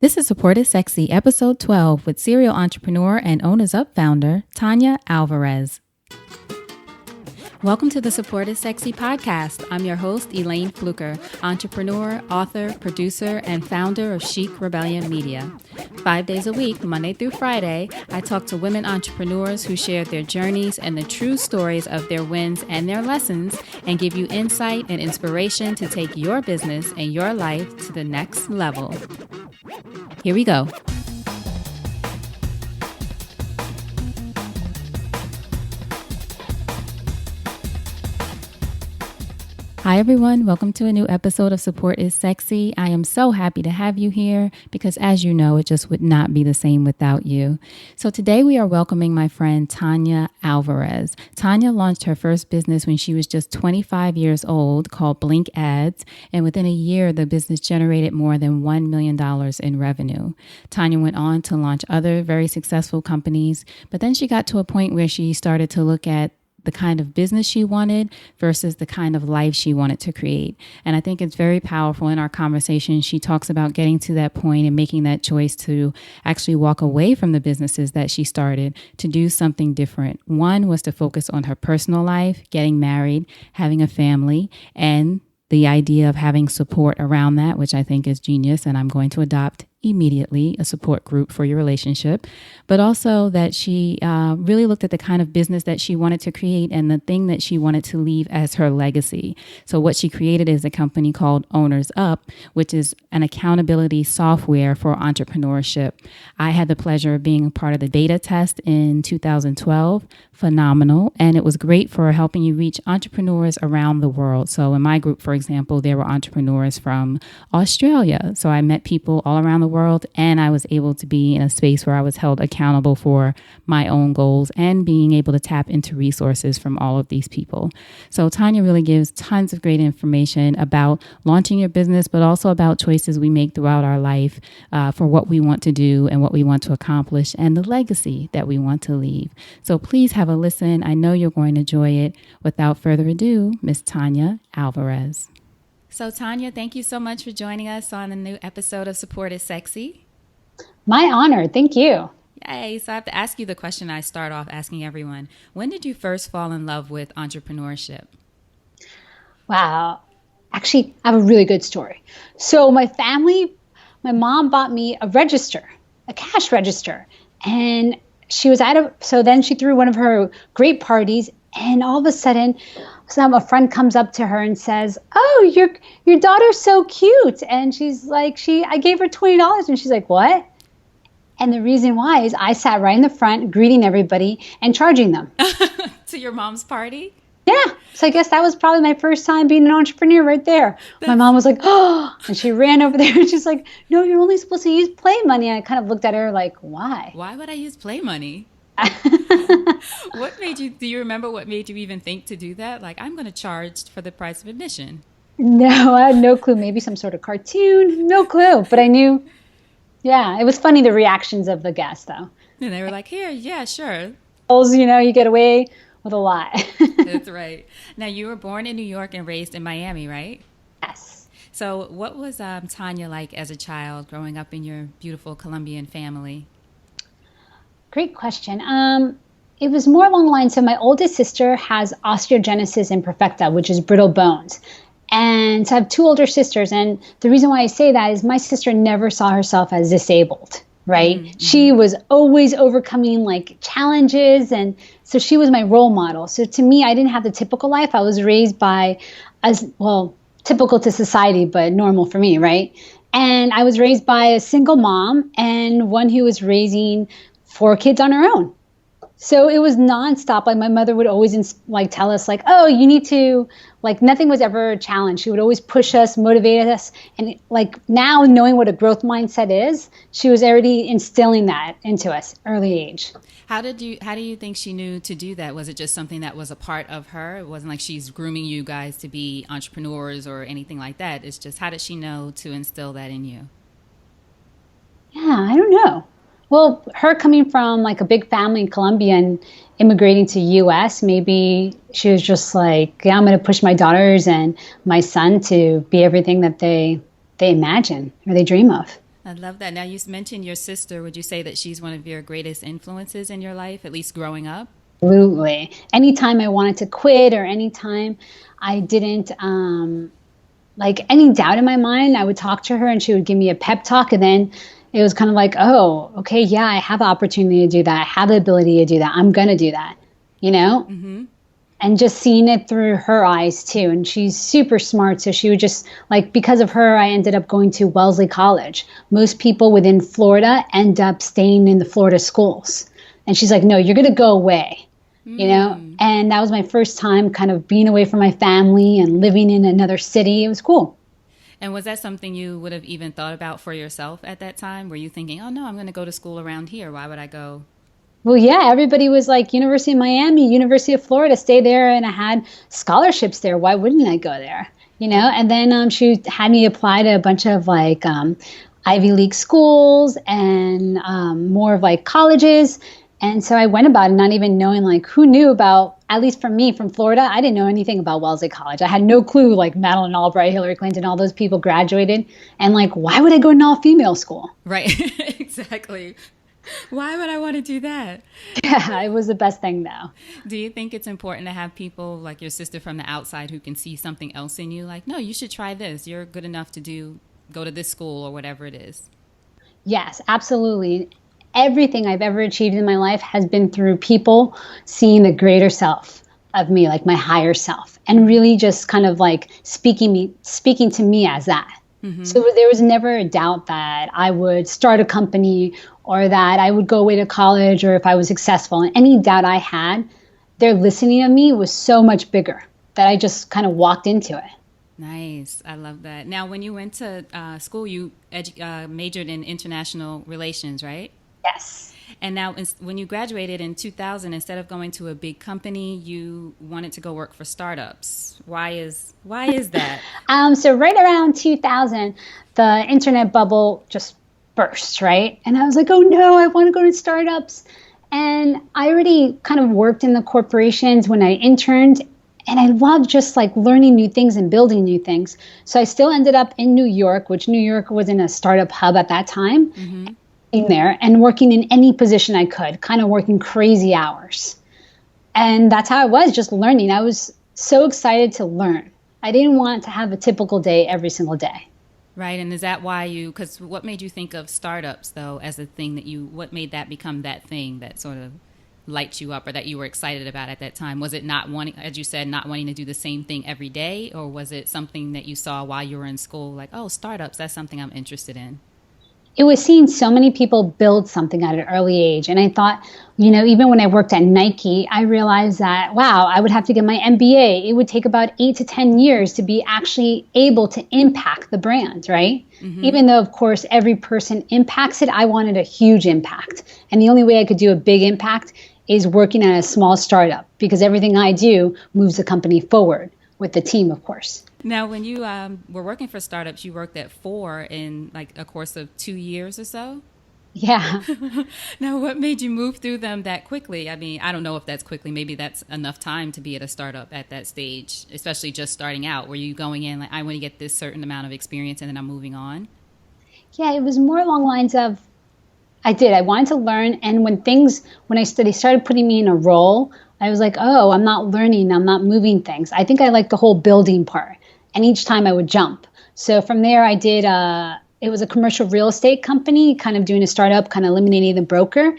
This is Support is Sexy, episode 12, with serial entrepreneur and Owners Up founder, Tanya Alvarez. Welcome to the Support is Sexy podcast. I'm your host, Elayne Fluker, entrepreneur, author, producer, and founder of Chic Rebellion Media. 5 days a week, Monday through Friday, I talk to women entrepreneurs who share their journeys and the true stories of their wins and their lessons, and give you insight and inspiration to take your business and your life to the next level. Here we go. Hi, everyone. Welcome to a new episode of Support is Sexy. I am so happy to have you here because, as you know, it just would not be the same without you. So today we are welcoming my friend Tanya Alvarez. Tanya launched her first business when she was just 25 years old called Blink Ads. And within a year, the business generated more than $1 million in revenue. Tanya went on to launch other very successful companies, but then she got to a point where she started to look at the kind of business she wanted versus the kind of life she wanted to create. And I think it's very powerful in our conversation. She talks about getting to that point and making that choice to actually walk away from the businesses that she started to do something different. One was to focus on her personal life, getting married, having a family, and the idea of having support around that, which I think is genius, and I'm going to adopt immediately a support group for your relationship, but also that she really looked at the kind of business that she wanted to create and the thing that she wanted to leave as her legacy. So what she created is a company called Owners Up, which is an accountability software for entrepreneurship. I had the pleasure of being a part of the beta test in 2012. Phenomenal. And it was great for helping you reach entrepreneurs around the world. So in my group, for example, there were entrepreneurs from Australia. So I met people all around the world, and I was able to be in a space where I was held accountable for my own goals and being able to tap into resources from all of these people. So Tanya really gives tons of great information about launching your business, but also about choices we make throughout our life for what we want to do and what we want to accomplish and the legacy that we want to leave. So please have a listen. I know you're going to enjoy it. Without further ado, Miss Tanya Alvarez. So Tanya, thank you so much for joining us on a new episode of Support is Sexy. My honor. Thank you. Yay. So I have to ask you the question I start off asking everyone. When did you first fall in love with entrepreneurship? Wow. Actually, I have a really good story. So my mom bought me a cash register. And then she threw one of her great parties, and all of a sudden, a friend comes up to her and says, "Oh, your daughter's so cute." And she's like, I gave her $20. And she's like, "What?" And the reason why is I sat right in the front, greeting everybody and charging them. To your mom's party? Yeah. So I guess that was probably my first time being an entrepreneur right there. My mom was like, "Oh," and she ran over there and she's like, "No, you're only supposed to use play money." And I kind of looked at her like, why? Why would I use play money? Do you remember what made you even think to do that? Like, I'm going to charge for the price of admission. No, I had no clue. Maybe some sort of cartoon. No clue. But I knew, yeah, it was funny, the reactions of the guests, though. And they were like, "Here, yeah, sure." You get away with a lot. That's right. Now, you were born in New York and raised in Miami, right? Yes. So what was Tanya like as a child growing up in your beautiful Colombian family? Great question. It was more along the lines, so my oldest sister has osteogenesis imperfecta, which is brittle bones. And so I have two older sisters. And the reason why I say that is my sister never saw herself as disabled, right? Mm-hmm. She was always overcoming challenges. And so she was my role model. So to me, I didn't have the typical life. I was raised typical to society, but normal for me, right? And I was raised by a single mom and one who was raising 4 kids on her own. So it was nonstop. My mother would always tell us "Oh, you need to," nothing was ever a challenge. She would always push us, motivate us. And now knowing what a growth mindset is, she was already instilling that into us early age. How do you think she knew to do that? Was it just something that was a part of her? It wasn't like she's grooming you guys to be entrepreneurs or anything like that. It's just, how did she know to instill that in you? Yeah, I don't know. Well, her coming from a big family in Colombia and immigrating to U.S., maybe she was just like, yeah, I'm going to push my daughters and my son to be everything that they imagine or they dream of. I love that. Now, you mentioned your sister. Would you say that she's one of your greatest influences in your life, at least growing up? Absolutely. Anytime I wanted to quit or anytime I didn't like any doubt in my mind, I would talk to her and she would give me a pep talk. And then it was kind of like, oh, okay, yeah, I have the opportunity to do that. I have the ability to do that. I'm going to do that, you know? Mm-hmm. And just seeing it through her eyes too. And she's super smart. So she would just like, because of her, I ended up going to Wellesley College. Most people within Florida end up staying in the Florida schools. And she's like, no, you're going to go away, you know? And that was my first time kind of being away from my family and living in another city. It was cool. And was that something you would have even thought about for yourself at that time? Were you thinking, oh, no, I'm going to go to school around here. Why would I go? Well, yeah, everybody was like University of Miami, University of Florida, stay there. And I had scholarships there. Why wouldn't I go there? You know, and then she had me apply to a bunch of like Ivy League schools and more of like colleges. And so I went about it not even knowing like who knew about, at least for me from Florida, I didn't know anything about Wellesley College. I had no clue like Madeleine Albright, Hillary Clinton, all those people graduated. And like, why would I go to an all-female school? Right. Exactly. Why would I want to do that? Yeah, it was the best thing though. Do you think it's important to have people like your sister from the outside who can see something else in you? Like, no, you should try this. You're good enough to go to this school or whatever it is. Yes, absolutely. Everything I've ever achieved in my life has been through people seeing the greater self of me, like my higher self, and really just kind of like speaking to me as that. Mm-hmm. So there was never a doubt that I would start a company or that I would go away to college or if I was successful. And any doubt I had, their listening to me was so much bigger that I just kind of walked into it. Nice. I love that. Now, when you went to school, you majored in international relations, right? Yes. And now when you graduated in 2000, instead of going to a big company, you wanted to go work for startups. Why is that? So right around 2000, the internet bubble just burst, right? And I was like, oh no, I want to go to startups. And I already kind of worked in the corporations when I interned. And I loved just like learning new things and building new things. So I still ended up in New York, which New York was in a startup hub at that time. Mm-hmm. There and working in any position I could, kind of working crazy hours. And that's how I was, just learning. I was so excited to learn. I didn't want to have a typical day every single day. Right. And is that why because what made you think of startups, though, as a thing what made that become that thing that sort of lights you up or that you were excited about at that time? Was it not wanting, as you said, not wanting to do the same thing every day? Or was it something that you saw while you were in school, like, oh, startups, that's something I'm interested in? It was seeing so many people build something at an early age. And I thought, even when I worked at Nike, I realized that, wow, I would have to get my MBA. It would take about 8 to 10 years to be actually able to impact the brand, right? Mm-hmm. Even though, of course, every person impacts it, I wanted a huge impact. And the only way I could do a big impact is working at a small startup because everything I do moves the company forward with the team, of course. Now, when you were working for startups, you worked at 4 in like a course of 2 years or so? Yeah. Now, what made you move through them that quickly? I mean, I don't know if that's quickly. Maybe that's enough time to be at a startup at that stage, especially just starting out. Were you going in like, I want to get this certain amount of experience and then I'm moving on? Yeah, it was more along lines of, I wanted to learn. And when they started putting me in a role, I was like, oh, I'm not learning. I'm not moving things. I think I like the whole building part. And each time I would jump. So from there, I did, it was a commercial real estate company, kind of doing a startup, kind of eliminating the broker.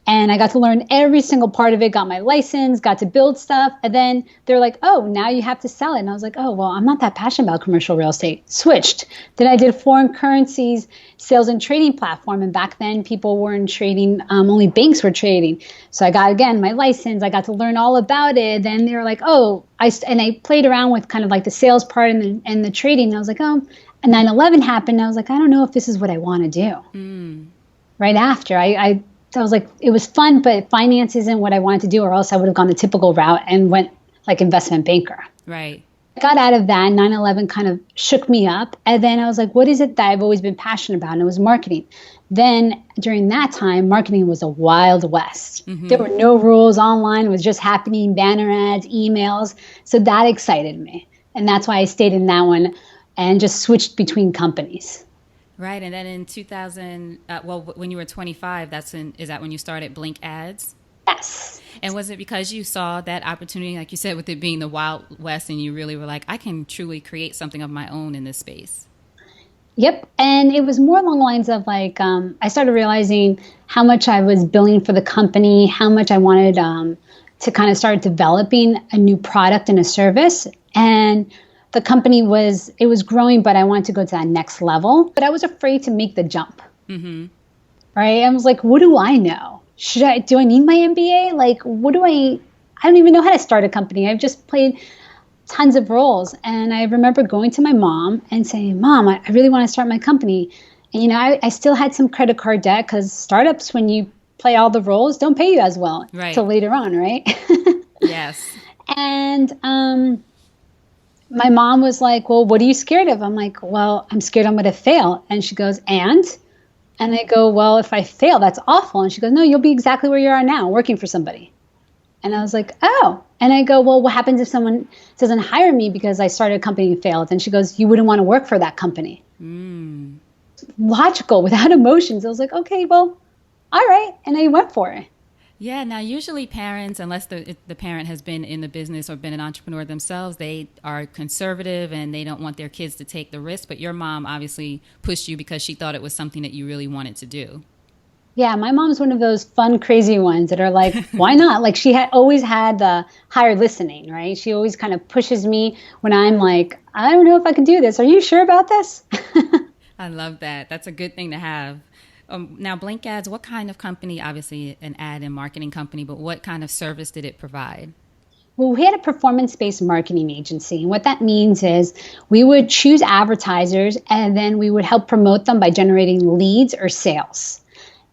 And I got to learn every single part of it, got my license, got to build stuff. And then they're like, oh, now you have to sell it. And I was like, oh, well, I'm not that passionate about commercial real estate. Switched. Then I did foreign currencies, sales and trading platform. And back then people weren't trading, only banks were trading. So I got, again, my license. I got to learn all about it. Then they were like, oh, I played around with kind of like the sales part and the trading. And I was like, oh, and 9/11 happened. And I was like, I don't know if this is what I want to do. Right after, I was like, it was fun, but finance isn't what I wanted to do, or else I would have gone the typical route and went like investment banker. Right. I got out of that. 9/11 kind of shook me up. And then I was like, what is it that I've always been passionate about? And it was marketing. Then during that time, marketing was a wild west. Mm-hmm. There were no rules online. It was just happening, banner ads, emails. So that excited me. And that's why I stayed in that one and just switched between companies. Right. And then in 2000, when you were 25, is that when you started Blink Ads? Yes. And was it because you saw that opportunity, like you said, with it being the Wild West, and you really were like, I can truly create something of my own in this space? Yep. And it was more along the lines of like, I started realizing how much I was billing for the company, how much I wanted to kind of start developing a new product and a service. And the company it was growing, but I wanted to go to that next level. But I was afraid to make the jump. Mm-hmm. Right. I was like, what do I know? Do I need my MBA? Like, I don't even know how to start a company. I've just played tons of roles. And I remember going to my mom and saying, Mom, I really want to start my company. And, I still had some credit card debt because startups, when you play all the roles, don't pay you as well till later on, right? Yes. And my mom was like, well, what are you scared of? I'm like, well, I'm scared I'm going to fail. And she goes, And I go, well, if I fail, that's awful. And she goes, no, you'll be exactly where you are now, working for somebody. And I was like, oh. And I go, well, what happens if someone doesn't hire me because I started a company and failed? And she goes, you wouldn't want to work for that company. Logical, without emotions. I was like, okay, well, all right. And I went for it. Yeah. Now, usually parents, unless the parent has been in the business or been an entrepreneur themselves, they are conservative and they don't want their kids to take the risk. But your mom obviously pushed you because she thought it was something that you really wanted to do. Yeah, my mom's one of those fun, crazy ones that are like, why not? Like she had always had the higher listening, right? She always kind of pushes me when I'm like, I don't know if I can do this. Are you sure about this? I love that. That's a good thing to have. Now, Blink Ads, what kind of company? Obviously an ad and marketing company, but what kind of service did it provide? Well, we had a performance-based marketing agency. And what that means is we would choose advertisers and then we would help promote them by generating leads or sales.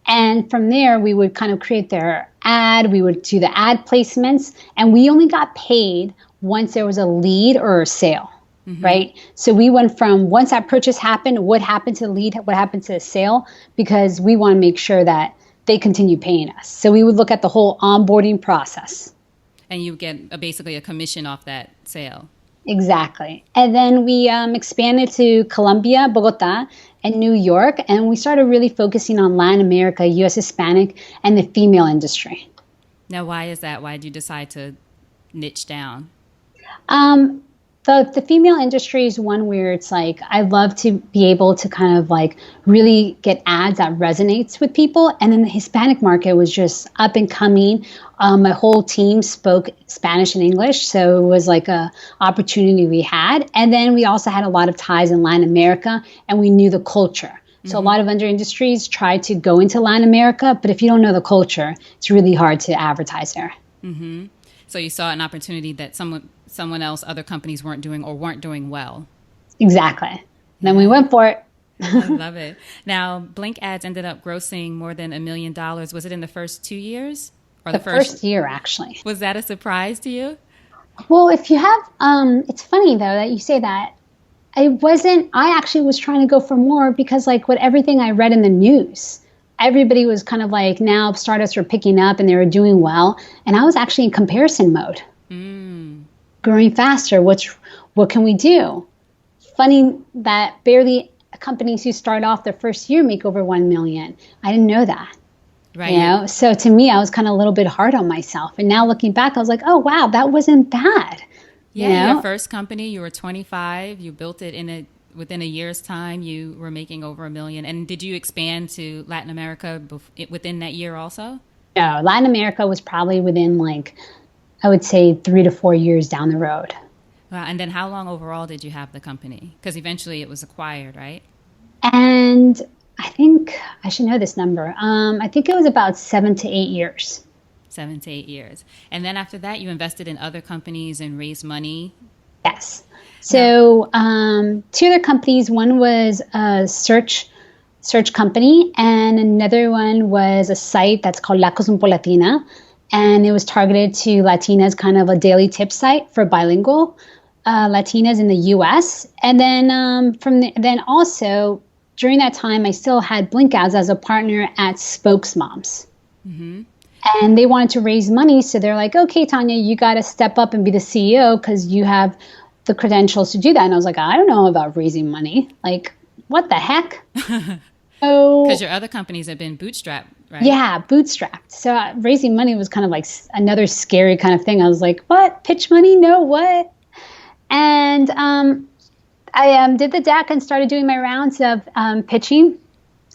And from there, we would kind of create their ad. We would do the ad placements. And we only got paid once there was a lead or a sale, right? So we went from once that purchase happened, what happened to the lead, what happened to the sale, because we want to make sure that they continue paying us. So we would look at the whole onboarding process. And you get basically a commission off that sale. Exactly. And then we expanded to Colombia, Bogota, and New York. And we started really focusing on Latin America, U.S. Hispanic, and the female industry. Now, why is that? Why did you decide to niche down? The female industry is one where it's like, I love to be able to kind of like really get ads that resonates with people. And then the Hispanic market was just up and coming. My whole team spoke Spanish and English. So it was like a opportunity we had. And then we also had a lot of ties in Latin America and we knew the culture. So a lot of other industries try to go into Latin America, but if you don't know the culture, it's really hard to advertise there. Mm-hmm. So you saw an opportunity that someone else, other companies weren't doing or weren't doing well. Exactly. And then we went for it. I love it. Now, Blink Ads ended up grossing more than $1 million. Was it in the first 2 years? Or the first year, actually. Was that a surprise to you? Well, if you have, it's funny though that you say that. I actually was trying to go for more because like with everything I read in the news, everybody was kind of like, now startups were picking up and they were doing well. And I was actually in comparison mode. Growing faster. What can we do? Funny that barely companies who start off their first year make over 1 million. I didn't know that. Right. So to me, I was kind of a little bit hard on myself. And now looking back, I was like, oh, wow, that wasn't bad. Yeah. Your first company, you were 25. You built it within a year's time. You were making over 1 million. And did you expand to Latin America within that year also? No, Latin America was probably within like, I would say 3 to 4 years down the road. Wow. And then how long overall did you have the company? Because eventually it was acquired, right? And I think I should know this number. I think it was about 7 to 8 years. 7 to 8 years. And then after that, you invested in other companies and raised money? Yes. So 2 other companies. One was a search company, and another one was a site that's called La Cosmopolatina. And it was targeted to Latinas, kind of a daily tip site for bilingual Latinas in the U.S. And then then also during that time, I still had Blink Ads as a partner at Spokesmoms. And they wanted to raise money. So they're like, okay, Tanya, you got to step up and be the CEO because you have the credentials to do that. And I was like, I don't know about raising money. Like, what the heck? Because So your other companies have been bootstrapped, right? yeah, bootstrapped. So raising money was kind of like another scary kind of thing. I was like, what? Pitch money? No, what? And I did the deck and started doing my rounds of pitching.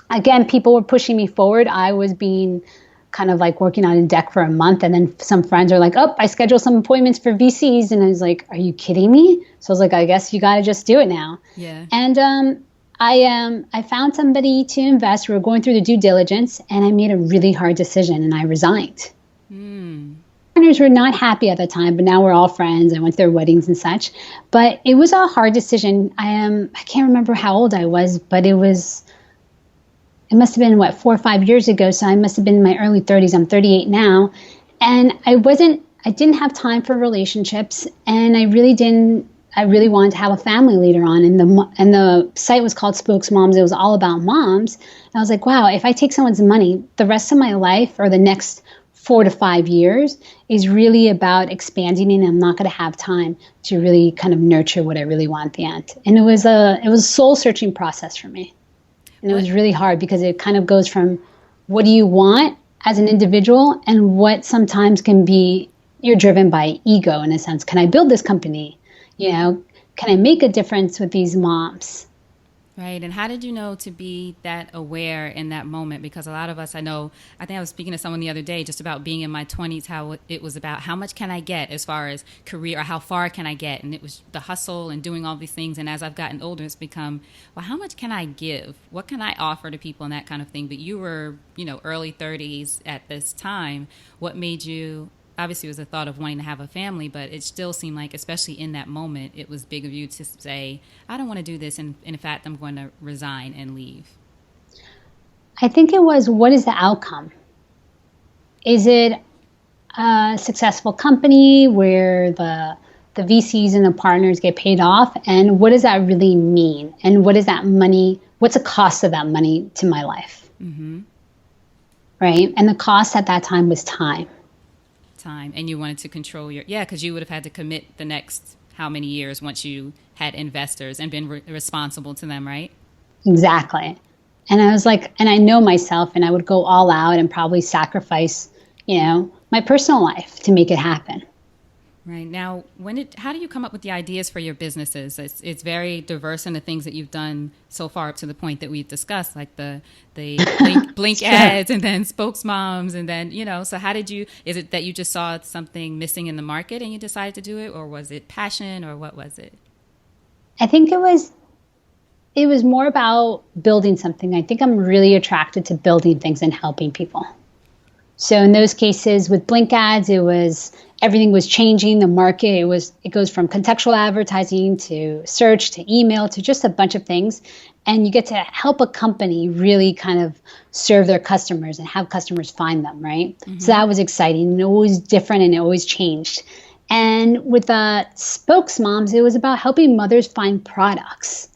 Again, people were pushing me forward. I was being kind of like working on a deck for a month. And then some friends are like, oh, I scheduled some appointments for VCs. And I was like, are you kidding me? So I was like, I guess you got to just do it now. Yeah. And I found somebody to invest. We were going through the due diligence, and I made a really hard decision, and I resigned. Partners were not happy at the time, but now we're all friends. I went to their weddings and such. But it was a hard decision. I can't remember how old I was, but it must have been 4 or 5 years ago. So I must have been in my early 30s. I'm 38 now. And I didn't have time for relationships, and I really wanted to have a family later on. And the site was called Spokesmoms. It was all about moms. And I was like, wow, if I take someone's money, the rest of my life or the next 4 to 5 years is really about expanding, and I'm not going to have time to really kind of nurture what I really want at the end. And it was a soul searching process for me. And it was really hard because it kind of goes from what do you want as an individual, and what sometimes can be you're driven by ego in a sense. Can I build this company? Can I make a difference with these moms? Right. And how did you know to be that aware in that moment? Because a lot of us, I think I was speaking to someone the other day just about being in my 20s, how it was about how much can I get as far as career, or how far can I get? And it was the hustle and doing all these things. And as I've gotten older, it's become, well, how much can I give? What can I offer to people and that kind of thing? But you were, early 30s at this time. What made you... Obviously, it was a thought of wanting to have a family, but it still seemed like, especially in that moment, it was big of you to say, I don't want to do this, and in fact, I'm going to resign and leave. I think it was, what is the outcome? Is it a successful company where the VCs and the partners get paid off? And what does that really mean? And what is that money? What's the cost of that money to my life? Mm-hmm. Right? And the cost at that time was time. And you wanted to control because you would have had to commit the next how many years once you had investors and been responsible to them, right? Exactly. And I was like, and I know myself, and I would go all out and probably sacrifice, my personal life to make it happen. Right. Now, how do you come up with the ideas for your businesses? It's very diverse in the things that you've done so far up to the point that we've discussed, like the blink Sure. ads, and then Spokesmoms, and then, so is it that you just saw something missing in the market and you decided to do it, or was it passion, or what was it? I think it was more about building something. I think I'm really attracted to building things and helping people. So in those cases with blink ads, everything was changing the market. It goes from contextual advertising to search to email to just a bunch of things. And you get to help a company really kind of serve their customers and have customers find them, right? Mm-hmm. So that was exciting, and always different, and it always changed. And with Spokesmoms, it was about helping mothers find products.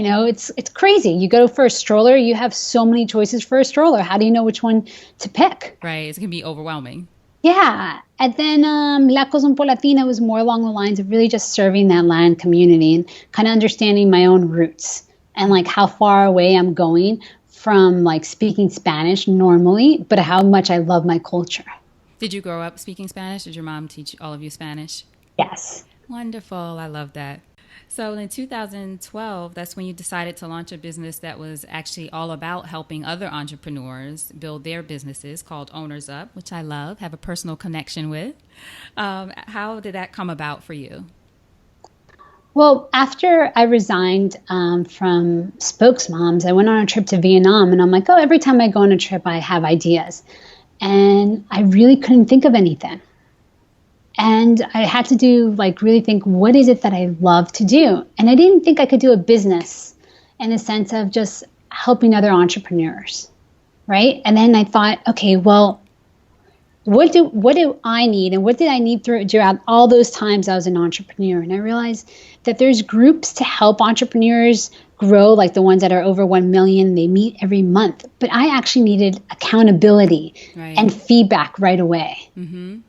It's crazy. You go for a stroller, you have so many choices for a stroller. How do you know which one to pick? Right. It can be overwhelming. Yeah. And then La Cosmopolatina was more along the lines of really just serving that land community and kind of understanding my own roots and like how far away I'm going from like speaking Spanish normally, but how much I love my culture. Did you grow up speaking Spanish? Did your mom teach all of you Spanish? Yes. Wonderful. I love that. So in 2012, that's when you decided to launch a business that was actually all about helping other entrepreneurs build their businesses, called Owners Up, which I love, have a personal connection with. How did that come about for you? Well, after I resigned from Spokesmoms, I went on a trip to Vietnam, and I'm like, every time I go on a trip, I have ideas. And I really couldn't think of anything. And I had to really think, what is it that I love to do? And I didn't think I could do a business in the sense of just helping other entrepreneurs, right? And then I thought, okay, well, what do I need? And what did I need throughout all those times I was an entrepreneur? And I realized that there's groups to help entrepreneurs grow, like the ones that are over 1 million. They meet every month. But I actually needed accountability and feedback right away. Mm-hmm.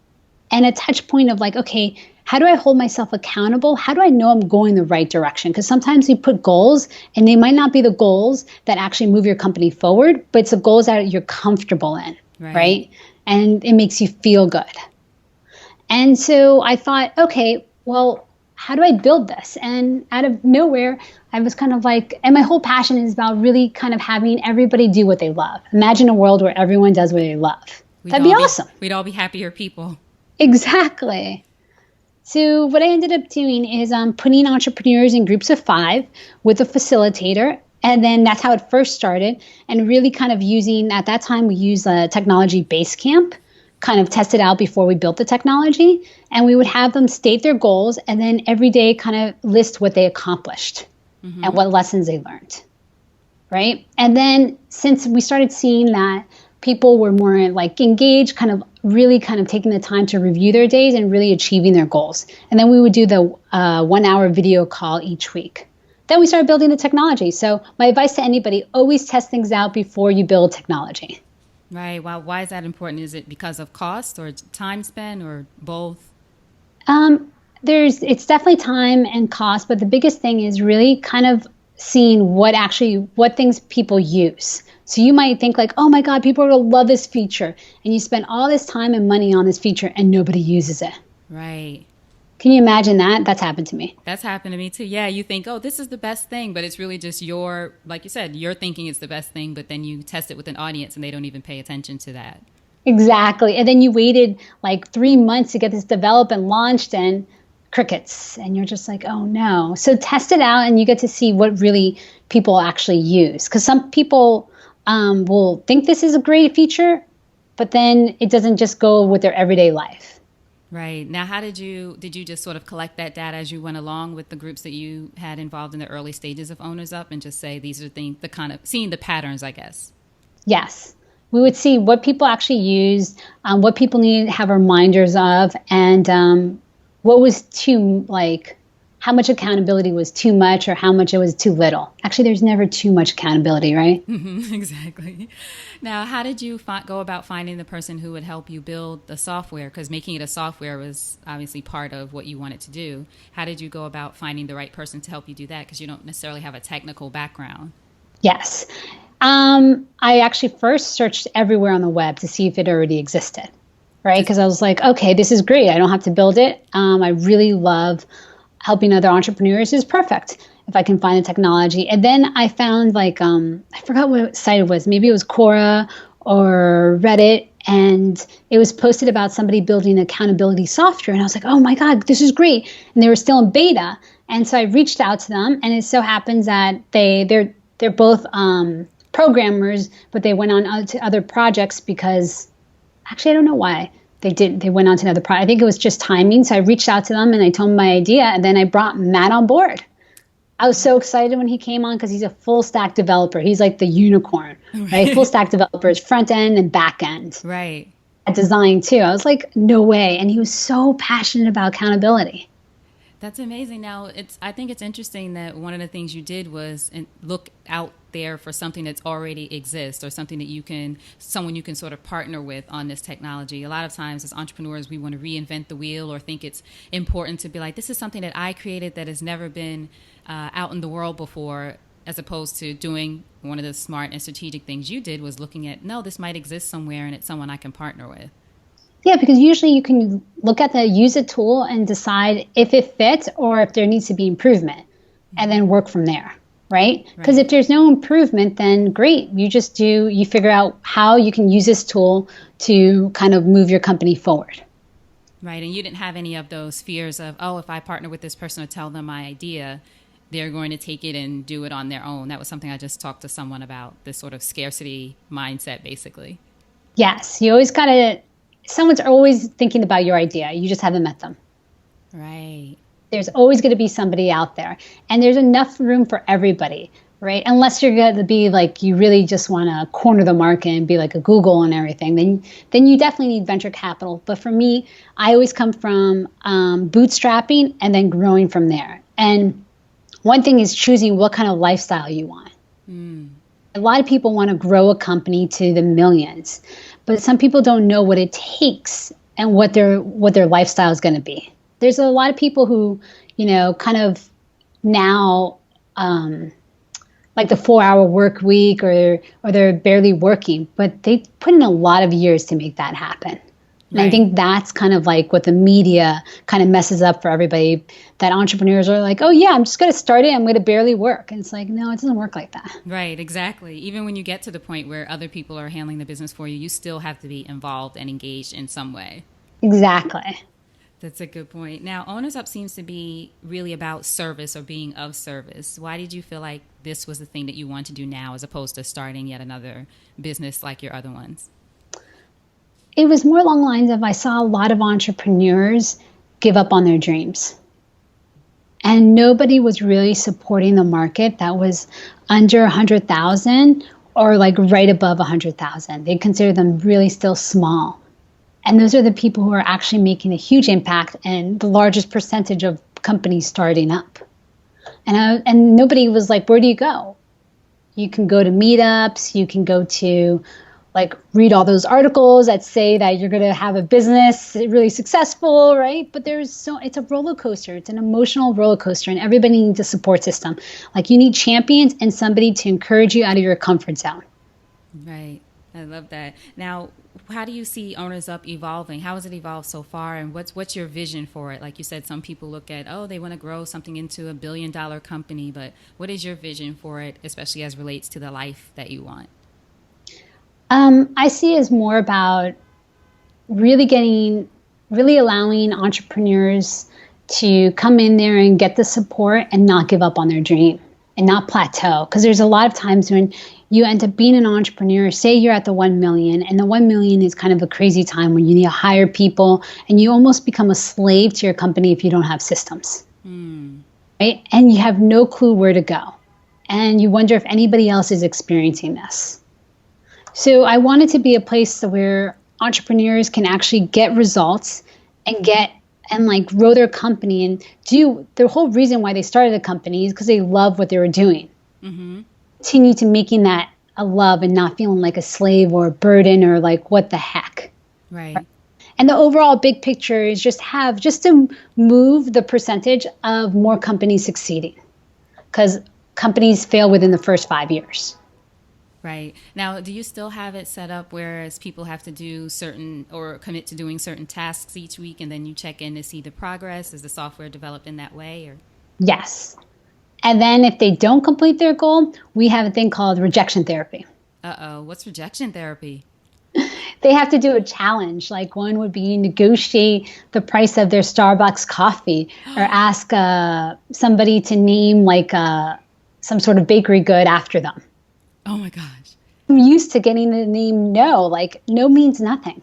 And a touch point of like, okay, how do I hold myself accountable? How do I know I'm going the right direction? Because sometimes you put goals and they might not be the goals that actually move your company forward, but it's the goals that you're comfortable in, right? And it makes you feel good. And so I thought, okay, well, how do I build this? And out of nowhere, I was kind of like, and my whole passion is about really kind of having everybody do what they love. Imagine a world where everyone does what they love. That'd be awesome. We'd all be happier people. Exactly. So what I ended up doing is putting entrepreneurs in groups of 5 with a facilitator. And then that's how it first started. And really kind of using, at that time, we used a technology Basecamp, kind of test it out before we built the technology. And we would have them state their goals and then every day kind of list what they accomplished and what lessons they learned, right? And then since we started seeing that people were more like engaged, kind of really kind of taking the time to review their days and really achieving their goals. And then we would do the 1 hour video call each week. Then we started building the technology. So my advice to anybody, always test things out before you build technology. Right. Well, why is that important? Is it because of cost or time spent or both? It's definitely time and cost, but the biggest thing is really kind of seeing what things people use. So you might think like, oh my God, people are going to love this feature. And you spend all this time and money on this feature and nobody uses it. Right. Can you imagine that? That's happened to me. That's happened to me too. Yeah, you think, oh, this is the best thing, but it's really just like you said, you're thinking it's the best thing, but then you test it with an audience and they don't even pay attention to that. Exactly. And then you waited like 3 months to get this developed and launched and crickets. And you're just like, oh no. So test it out and you get to see what really people actually use. Because some people will think this is a great feature, but then it doesn't just go with their everyday life. Right. Now, did you just sort of collect that data as you went along with the groups that you had involved in the early stages of Owners Up and just say these are things, the kind of seeing the patterns, I guess? Yes. We would see what people actually used, what people needed to have reminders of, and what was how much accountability was too much or how much it was too little. Actually, there's never too much accountability, right? Exactly. Now, how did you go about finding the person who would help you build the software? Because making it a software was obviously part of what you wanted to do. How did you go about finding the right person to help you do that? Because you don't necessarily have a technical background. Yes. I actually first searched everywhere on the web to see if it already existed, right? Because I was like, okay, this is great. I don't have to build it. I really love helping other entrepreneurs. Is perfect if I can find the technology. And then I found I forgot what site it was. Maybe it was Quora or Reddit. And it was posted about somebody building accountability software. And I was like, oh my God, this is great. And they were still in beta. And so I reached out to them. And it so happens that they're both programmers, but they went on to other projects because actually, I don't know why. They went on to another project. I think it was just timing. So I reached out to them and I told them my idea. And then I brought Matt on board. I was so excited when he came on because he's a full stack developer. He's like the unicorn, right? Full stack developers, front end and back end. Right. At design too. I was like, no way. And he was so passionate about accountability. That's amazing. Now, I think it's interesting that one of the things you did was look out there for something that's already exists or something that someone you can sort of partner with on this technology. A lot of times as entrepreneurs, we want to reinvent the wheel or think it's important to be like, this is something that I created that has never been out in the world before, as opposed to doing one of the smart and strategic things you did was looking at, no, this might exist somewhere and it's someone I can partner with. Yeah, because usually you can use a tool and decide if it fits or if there needs to be improvement and then work from there, right? Because if there's no improvement, then great. You figure out how you can use this tool to kind of move your company forward. Right. And you didn't have any of those fears of, oh, if I partner with this person or tell them my idea, they're going to take it and do it on their own. That was something I just talked to someone about, this sort of scarcity mindset, basically. Yes. You always got to... Someone's always thinking about your idea. You just haven't met them. Right. There's always going to be somebody out there. And there's enough room for everybody, right? Unless you're going to be like, you really just want to corner the market and be like a Google and everything, then you definitely need venture capital. But for me, I always come from bootstrapping and then growing from there. And one thing is choosing what kind of lifestyle you want. A lot of people want to grow a company to the millions, but some people don't know what it takes and what their lifestyle is going to be. There's a lot of people who, kind of now, like the 4-hour work week, or they're barely working, but they put in a lot of years to make that happen. And Right. I think that's kind of like what the media kind of messes up for everybody, that entrepreneurs are like, oh yeah, I'm just going to start it. I'm going to barely work. And it's like, no, it doesn't work like that. Right, exactly. Even when you get to the point where other people are handling the business for you, you still have to be involved and engaged in some way. Exactly. That's a good point. Now, Owners Up seems to be really about service or being of service. Why did you feel like this was the thing that you want to do now as opposed to starting yet another business like your other ones? It was more along the lines of, I saw a lot of entrepreneurs give up on their dreams. And nobody was really supporting the market that was under 100,000 or like right above 100,000. They consider them really still small. And those are the people who are actually making a huge impact and the largest percentage of companies starting up. And nobody was like, where do you go? You can go to meetups, you can go to like read all those articles that say that you're going to have a business really successful, right? But it's a roller coaster. It's an emotional roller coaster, and everybody needs a support system. Like, you need champions and somebody to encourage you out of your comfort zone. Right. I love that. Now, how do you see Owners Up evolving? How has it evolved so far? And what's your vision for it? Like you said, some people look at, they want to grow something into $1 billion company, but what is your vision for it, especially as relates to the life that you want? I see it as more about really allowing entrepreneurs to come in there and get the support and not give up on their dream and not plateau. Because there's a lot of times when you end up being an entrepreneur, say you're at the 1 million, and the 1 million is kind of a crazy time when you need to hire people and you almost become a slave to your company if you don't have systems. Right? And you have no clue where to go. And you wonder if anybody else is experiencing this. So I want it to be a place where entrepreneurs can actually get results and grow their company and do the whole reason why they started a company is because they love what they were doing. Mm-hmm. Continue to making that a love and not feeling like a slave or a burden or like, what the heck. Right. And the overall big picture is just to move the percentage of more companies succeeding, because companies fail within the first 5 years. Right. Now, do you still have it set up whereas people have to do certain or commit to doing certain tasks each week and then you check in to see the progress? Is the software developed in that way? Or? Yes. And then if they don't complete their goal, we have a thing called rejection therapy. Uh-oh. What's rejection therapy? They have to do a challenge. Like, one would be negotiate the price of their Starbucks coffee or ask somebody to name some sort of bakery good after them. Oh my gosh. I'm used to getting the name no. Like, no means nothing.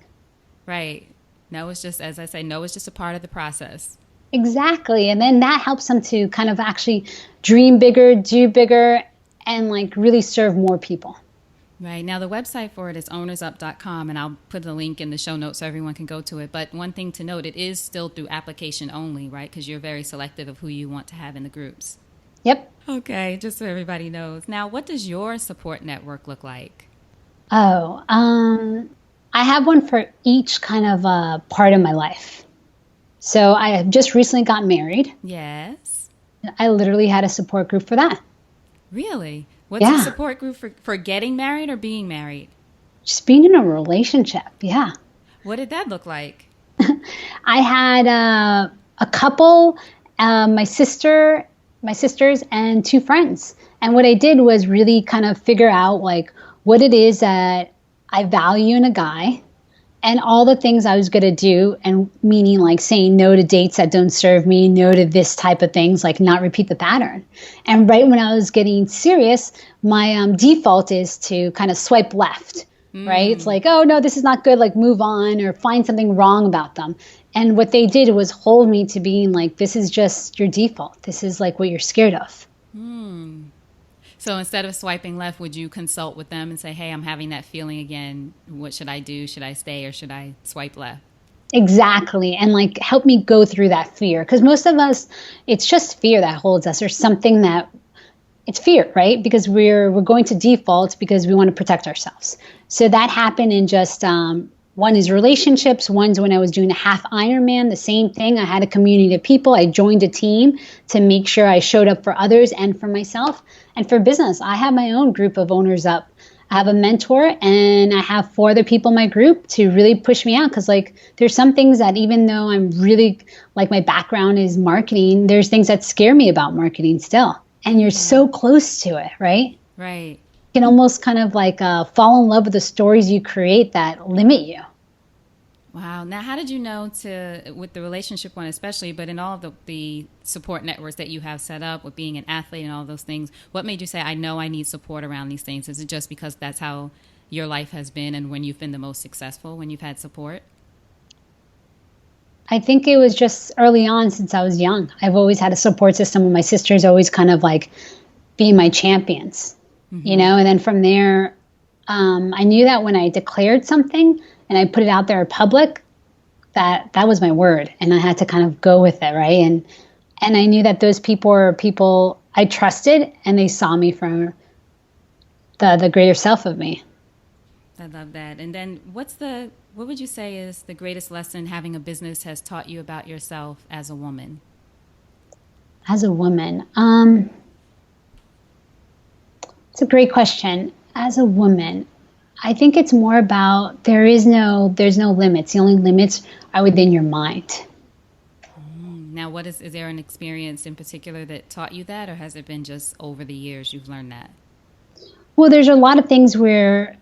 Right. No is just, as I say, no is just a part of the process. Exactly. And then that helps them to kind of actually dream bigger, do bigger, and like really serve more people. Right. Now, the website for it is ownersup.com, and I'll put the link in the show notes so everyone can go to it. But one thing to note, it is still through application only, right? Because you're very selective of who you want to have in the groups. Yep. Okay, just so everybody knows. Now, what does your support network look like? Oh, I have one for each kind of part of my life. So I have just recently got married. Yes. I literally had a support group for that. Really? What's the support group for getting married or being married? Just being in a relationship, yeah. What did that look like? I had a couple, my sisters and 2 friends. And what I did was really kind of figure out like what it is that I value in a guy and all the things I was going to do, and meaning like saying no to dates that don't serve me, no to this type of things, like not repeat the pattern. And right when I was getting serious, my default is to kind of swipe left, right? It's like, oh no, this is not good, like move on or find something wrong about them. And what they did was hold me to being like, this is just your default. This is like what you're scared of. So instead of swiping left, would you consult with them and say, hey, I'm having that feeling again. What should I do? Should I stay or should I swipe left? Exactly. And like help me go through that fear. Because most of us, it's just fear that holds us, or something that it's fear, right? Because we're going to default because we want to protect ourselves. So that happened in just One is relationships. One's when I was doing a half Ironman, the same thing. I had a community of people. I joined a team to make sure I showed up for others and for myself. And for business, I have my own group of owners up. I have a mentor and I have 4 other people in my group to really push me out. Cause like there's some things that even though I'm really like my background is marketing, there's things that scare me about marketing still. And you're so close to it, right? Right. You can almost kind of like fall in love with the stories you create that limit you. Wow. Now, how did you know with the relationship one especially, but in all of the support networks that you have set up with being an athlete and all those things, what made you say, I know I need support around these things? Is it just because that's how your life has been and when you've been the most successful, when you've had support? I think it was just early on since I was young. I've always had a support system and my sisters always kind of like being my champions, you know, and then from there, I knew that when I declared something and I put it out there in public, that was my word. And I had to kind of go with it, right? And I knew that those people were people I trusted and they saw me from the greater self of me. I love that. And then what would you say is the greatest lesson having a business has taught you about yourself as a woman? As a woman, it's a great question. As a woman, I think it's more about there's no limits. The only limits are within your mind. Now, is there an experience in particular that taught you that, or has it been just over the years you've learned that? Well, there's a lot of things where,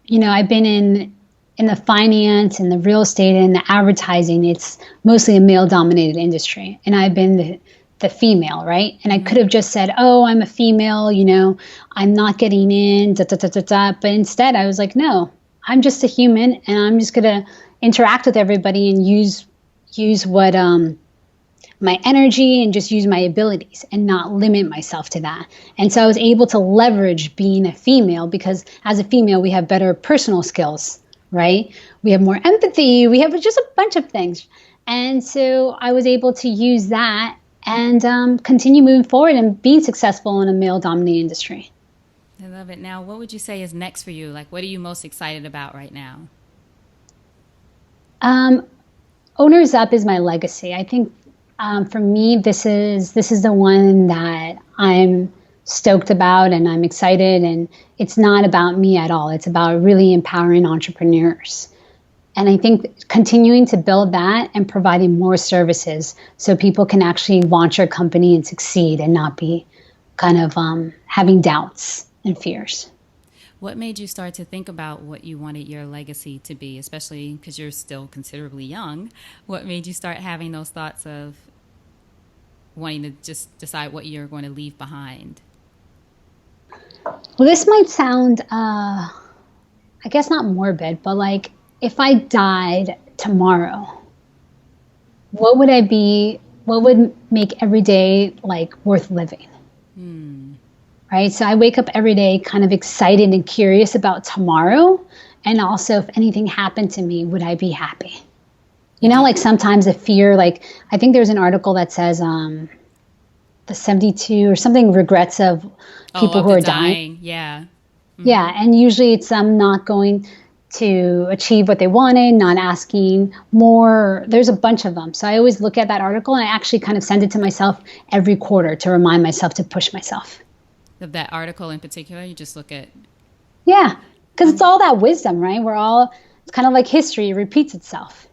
you know, I've been in the finance and the real estate and the advertising. It's mostly a male-dominated industry, and I've been the female, right? And I could have just said, oh, I'm a female, you know, I'm not getting in, da, da, da, da, da. But instead I was like, no, I'm just a human and I'm just going to interact with everybody and use what, my energy and just use my abilities and not limit myself to that. And so I was able to leverage being a female because as a female, we have better personal skills, right? We have more empathy. We have just a bunch of things. And so I was able to use that and continue moving forward and being successful in a male-dominated industry. I love it. Now, what would you say is next for you? Like, what are you most excited about right now? Owners Up is my legacy. I think for me, this is the one that I'm stoked about and I'm excited. And it's not about me at all. It's about really empowering entrepreneurs. And I think continuing to build that and providing more services so people can actually launch their company and succeed and not be kind of having doubts and fears. What made you start to think about what you wanted your legacy to be, especially because you're still considerably young? What made you start having those thoughts of wanting to just decide what you're going to leave behind? Well, this might sound, I guess not morbid, but like, if I died tomorrow, what would make every day like worth living? Right? So I wake up every day kind of excited and curious about tomorrow. And also if anything happened to me, would I be happy? You know, like sometimes the fear, like I think there's an article that says the 72 or something regrets of people who are dying. Yeah. Yeah. And usually it's not going to achieve what they wanted, not asking more. There's a bunch of them. So I always look at that article and I actually kind of send it to myself every quarter to remind myself to push myself. Of that article in particular, you just look at... Yeah, because it's all that wisdom, right? It's kind of like history, it repeats itself.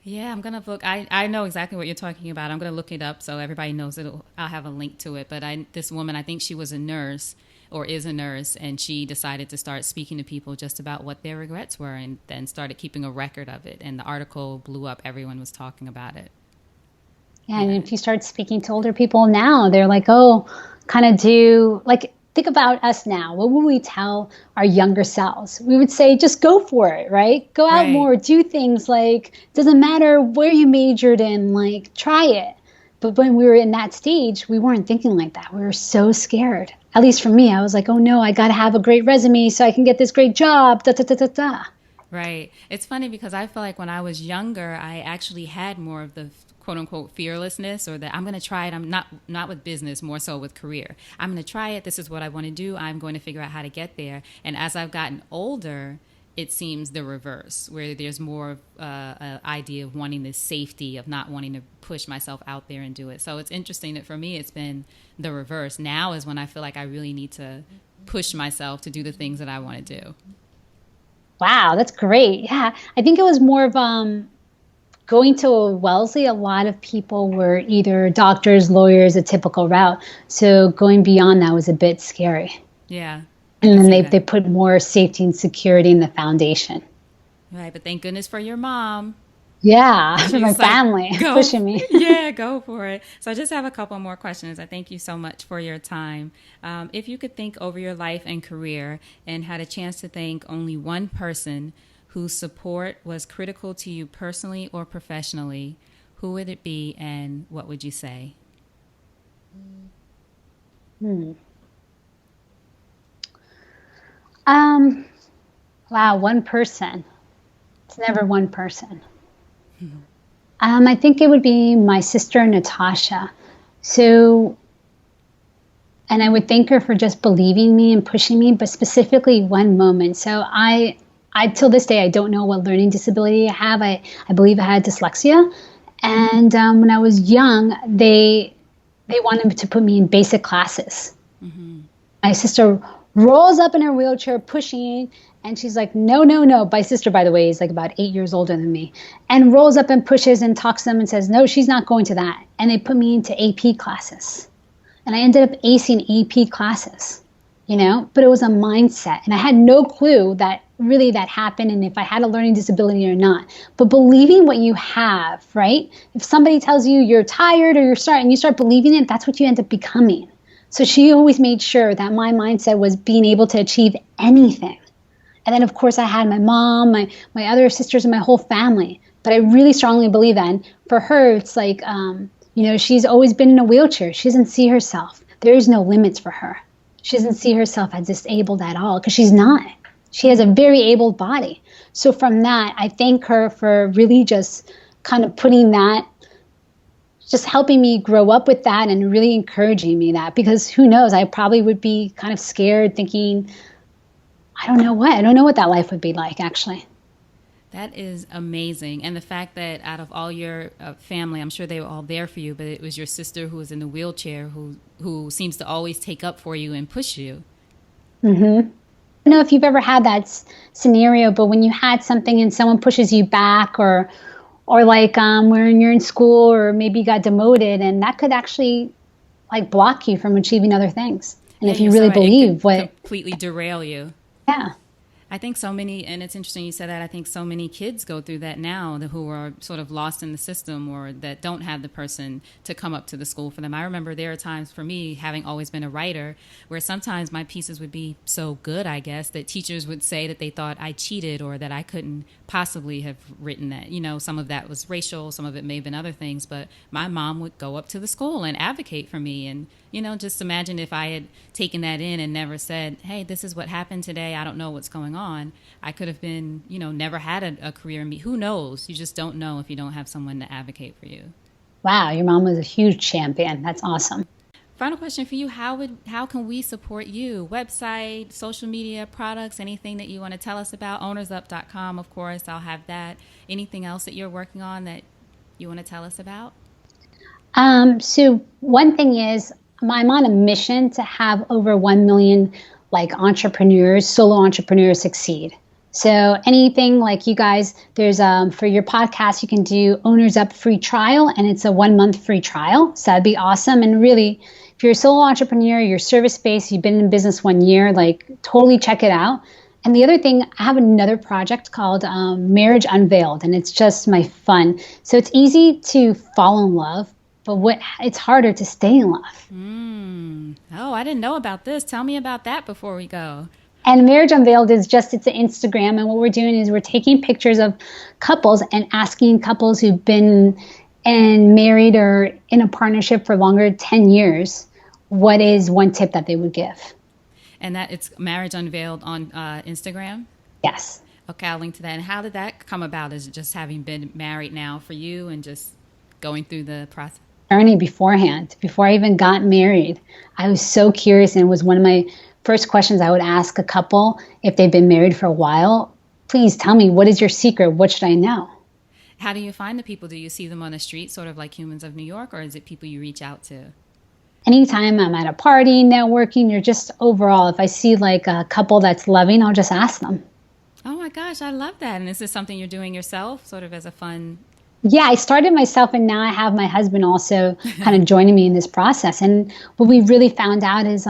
Yeah, I'm going to look. I know exactly what you're talking about. I'm going to look it up so everybody knows it. I'll have a link to it. But this woman, I think she was a nurse or is a nurse, and she decided to start speaking to people just about what their regrets were and then started keeping a record of it. And the article blew up. Everyone was talking about it. Yeah, and if you start speaking to older people now, they're like, oh, kind of think about us now. What would we tell our younger selves? We would say, just go for it, right? Go out more, do things like, doesn't matter where you majored in, like, try it. But when we were in that stage, we weren't thinking like that. We were so scared. At least for me, I was like, oh no, I got to have a great resume so I can get this great job, da, da, da, da, da. Right. It's funny because I feel like when I was younger, I actually had more of the quote unquote fearlessness, or that I'm going to try it. I'm not with business, more so with career. I'm going to try it. This is what I want to do. I'm going to figure out how to get there. And as I've gotten older, it seems the reverse, where there's more of an idea of wanting this safety, of not wanting to push myself out there and do it. So it's interesting that for me, it's been the reverse. Now is when I feel like I really need to push myself to do the things that I want to do. Wow, that's great. Yeah, I think it was more of going to Wellesley. A lot of people were either doctors, lawyers, a typical route. So going beyond that was a bit scary. Yeah. And then they put more safety and security in the foundation. Right, but thank goodness for your mom. Yeah, for my family pushing me. Yeah, go for it. So I just have a couple more questions. I thank you so much for your time. If you could think over your life and career and had a chance to thank only one person whose support was critical to you personally or professionally, who would it be and what would you say? Wow, one person. It's never one person. I think it would be my sister, Natasha. So, and I would thank her for just believing me and pushing me, but specifically one moment. So I till this day, I don't know what learning disability I have. I believe I had dyslexia. And when I was young, they wanted to put me in basic classes. Mm-hmm. My sister rolls up in her wheelchair, pushing, and she's like, no, no, no. My sister, by the way, is like about 8 years older than me, and rolls up and pushes and talks to them and says, no, she's not going to that. And they put me into AP classes. And I ended up acing AP classes, but it was a mindset. And I had no clue that really that happened and if I had a learning disability or not. But believing what you have, right? If somebody tells you you're tired or you start believing it, that's what you end up becoming. So she always made sure that my mindset was being able to achieve anything. And then, of course, I had my mom, my other sisters, and my whole family. But I really strongly believe that. And for her, it's like, she's always been in a wheelchair. She doesn't see herself. There is no limits for her. She doesn't see herself as disabled at all because she's not. She has a very able body. So from that, I thank her for really just kind of putting that, just helping me grow up with that and really encouraging me that, because who knows, I probably would be kind of scared thinking, I don't know what that life would be like, actually. That is amazing. And the fact that out of all your family, I'm sure they were all there for you, but it was your sister who was in the wheelchair who seems to always take up for you and push you. Mm-hmm. I don't know if you've ever had that scenario, but when you had something and someone pushes you back or like when you're in school or maybe you got demoted, and that could actually like block you from achieving other things. And if you really believe completely derail you. Yeah. I think so many, and it's interesting you said that, I think so many kids go through that now who are sort of lost in the system or that don't have the person to come up to the school for them. I remember there are times for me, having always been a writer, where sometimes my pieces would be so good, I guess, that teachers would say that they thought I cheated or that I couldn't possibly have written that. Some of that was racial, some of it may have been other things, but my mom would go up to the school and advocate for me. And just imagine if I had taken that in and never said, hey, this is what happened today. I don't know what's going on. I could have been, never had a career in me. Who knows? You just don't know if you don't have someone to advocate for you. Wow, your mom was a huge champion. That's awesome. Final question for you. How can we support you? Website, social media, products, anything that you want to tell us about? Ownersup.com, of course. I'll have that. Anything else that you're working on that you want to tell us about? So one thing is, I'm on a mission to have over 1 million solo entrepreneurs succeed. So anything like you guys, there's for your podcast, you can do Owners Up free trial, and it's a 1 month free trial. So that'd be awesome. And really, if you're a solo entrepreneur, you're service-based, you've been in business 1 year, totally check it out. And the other thing, I have another project called Marriage Unveiled, and it's just my fun. So it's easy to fall in love, but it's harder to stay in love. Oh, I didn't know about this. Tell me about that before we go. And Marriage Unveiled is it's an Instagram. And what we're doing is we're taking pictures of couples and asking couples who've been married or in a partnership for longer than 10 years, what is one tip that they would give? And that it's Marriage Unveiled on Instagram? Yes. Okay, I'll link to that. And how did that come about? Is it just having been married now for you and just going through the process? Journey beforehand, before I even got married, I was so curious, and it was one of my first questions I would ask a couple if they've been married for a while. please tell me, what is your secret? What should I know? How do you find the people? Do you see them on the street, sort of like Humans of New York, or is it people you reach out to? Anytime I'm at a party, networking, or just overall, if I see like a couple that's loving, I'll just ask them. Oh my gosh, I love that. And is this something you're doing yourself, sort of as a fun? Yeah, I started myself, and now I have my husband also kind of joining me in this process. And what we really found out is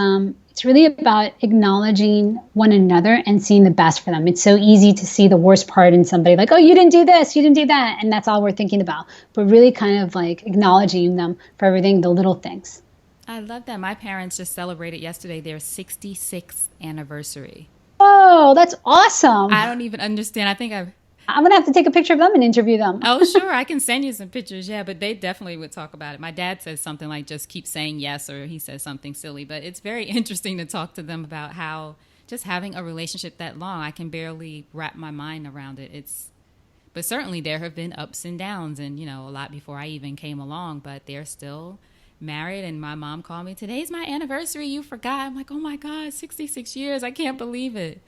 it's really about acknowledging one another and seeing the best for them. It's so easy to see the worst part in somebody, like, oh, you didn't do this, you didn't do that. And that's all we're thinking about. But really kind of like acknowledging them for everything, the little things. I love that. My parents just celebrated yesterday their 66th anniversary. Oh, that's awesome. I don't even understand. I'm going to have to take a picture of them and interview them. Oh, sure. I can send you some pictures. Yeah, but they definitely would talk about it. My dad says something like, just keep saying yes, or he says something silly. But it's very interesting to talk to them about how just having a relationship that long, I can barely wrap my mind around it. But certainly there have been ups and downs, and, a lot before I even came along, but they're still married. And my mom called me, today's my anniversary, you forgot. I'm like, oh my God, 66 years. I can't believe it.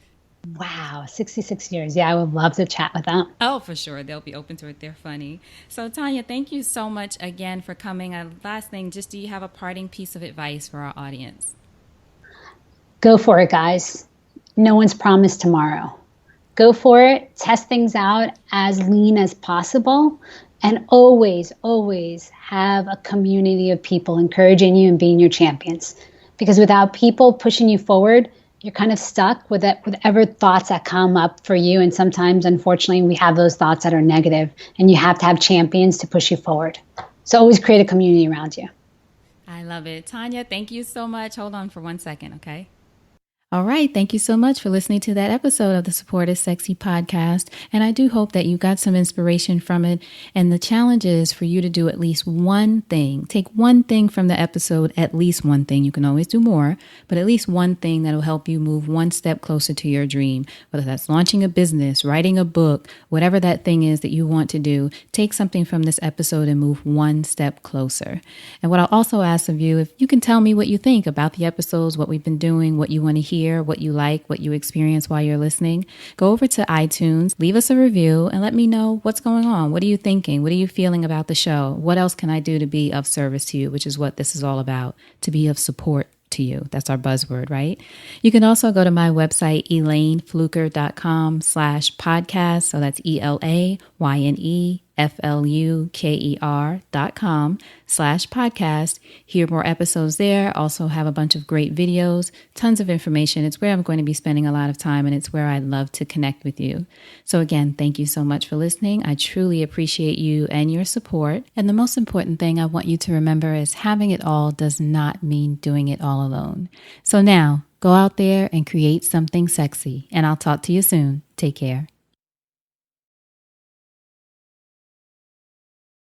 Wow, 66 years. Yeah, I would love to chat with them. Oh, for sure. They'll be open to it. They're funny. So, Tanya, thank you so much again for coming. Last thing, just do you have a parting piece of advice for our audience? Go for it, guys. No one's promised tomorrow. Go for it. Test things out as lean as possible. And always, always have a community of people encouraging you and being your champions. Because without people pushing you forward, you're kind of stuck with whatever thoughts that come up for you. And sometimes, unfortunately, we have those thoughts that are negative, and you have to have champions to push you forward. So always create a community around you. I love it. Tanya, thank you so much. Hold on for 1 second, okay? All right. Thank you so much for listening to that episode of the Support is Sexy podcast. And I do hope that you got some inspiration from it. And the challenge is for you to do at least one thing. Take one thing from the episode, at least one thing. You can always do more, but at least one thing that will help you move one step closer to your dream. Whether that's launching a business, writing a book, whatever that thing is that you want to do, take something from this episode and move one step closer. And what I'll also ask of you, if you can tell me what you think about the episodes, what we've been doing, what you want to hear, what you like, what you experience while you're listening, go over to iTunes, leave us a review, and let me know what's going on. What are you thinking? What are you feeling about the show? What else can I do to be of service to you, which is what this is all about, to be of support to you. That's our buzzword, right? You can also go to my website, elaynefluker.com/podcast. So that's ELAYNEFLUKER.com/podcast. Hear more episodes there. Also have a bunch of great videos, tons of information. It's where I'm going to be spending a lot of time, and it's where I love to connect with you. So again, thank you so much for listening. I truly appreciate you and your support. And the most important thing I want you to remember is having it all does not mean doing it all alone. So now, go out there and create something sexy, and I'll talk to you soon. Take care.